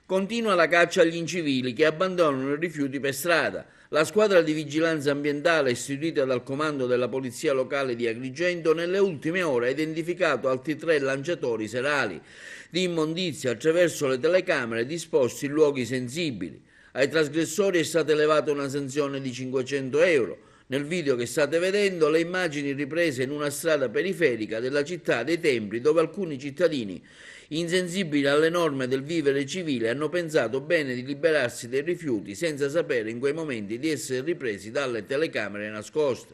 Continua la caccia agli incivili che abbandonano i rifiuti per strada. La squadra di vigilanza ambientale istituita dal comando della polizia locale di Agrigento nelle ultime ore ha identificato altri 3 lanciatori serali di immondizia attraverso le telecamere disposte in luoghi sensibili. Ai trasgressori è stata elevata una sanzione di 500 euro. Nel video che state vedendo le immagini riprese in una strada periferica della città dei Templi dove alcuni cittadini insensibili alle norme del vivere civile hanno pensato bene di liberarsi dei rifiuti senza sapere in quei momenti di essere ripresi dalle telecamere nascoste.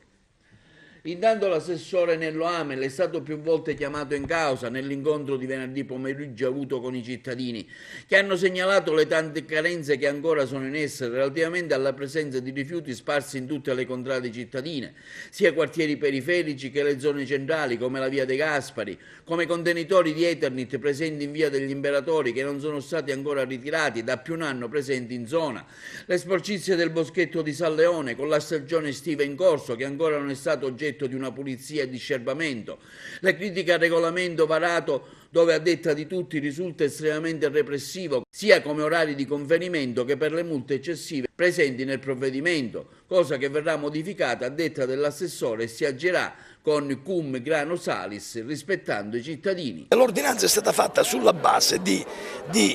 Intanto l'assessore Nello Amel è stato più volte chiamato in causa nell'incontro di venerdì pomeriggio avuto con i cittadini, che hanno segnalato le tante carenze che ancora sono in essere relativamente alla presenza di rifiuti sparsi in tutte le contrade cittadine, sia quartieri periferici che le zone centrali come la via dei Gaspari, come contenitori di Eternit presenti in via degli Imperatori che non sono stati ancora ritirati da più un anno presenti in zona, le sporcizie del boschetto di San Leone con la stagione estiva in corso che ancora non è stato oggetto di una pulizia e di scerbamento, le critiche al regolamento varato dove a detta di tutti risulta estremamente repressivo sia come orari di conferimento che per le multe eccessive presenti nel provvedimento, cosa che verrà modificata a detta dell'assessore e si agirà con cum grano salis rispettando i cittadini. L'ordinanza è stata fatta sulla base di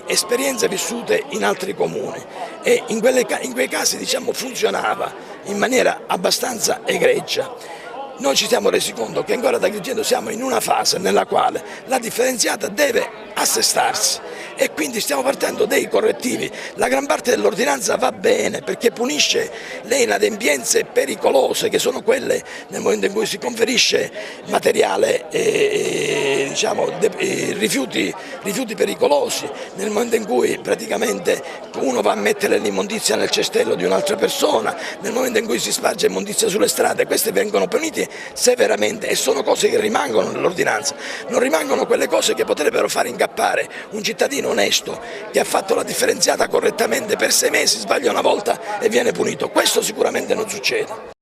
esperienze vissute in altri comuni e in quei casi funzionava in maniera abbastanza egregia. Noi ci siamo resi conto che ancora ad Agrigento siamo in una fase nella quale la differenziata deve assestarsi e quindi stiamo partendo dei correttivi. La gran parte dell'ordinanza va bene perché punisce le inadempienze pericolose che sono quelle nel momento in cui si conferisce materiale rifiuti pericolosi, nel momento in cui praticamente uno va a mettere l'immondizia nel cestello di un'altra persona, nel momento in cui si sparge immondizia sulle strade. Questi vengono puniti severamente e sono cose che rimangono nell'ordinanza, non rimangono quelle cose che potrebbero far incappare un cittadino onesto che ha fatto la differenziata correttamente per 6 mesi, sbaglia una volta e viene punito. Questo sicuramente non succede.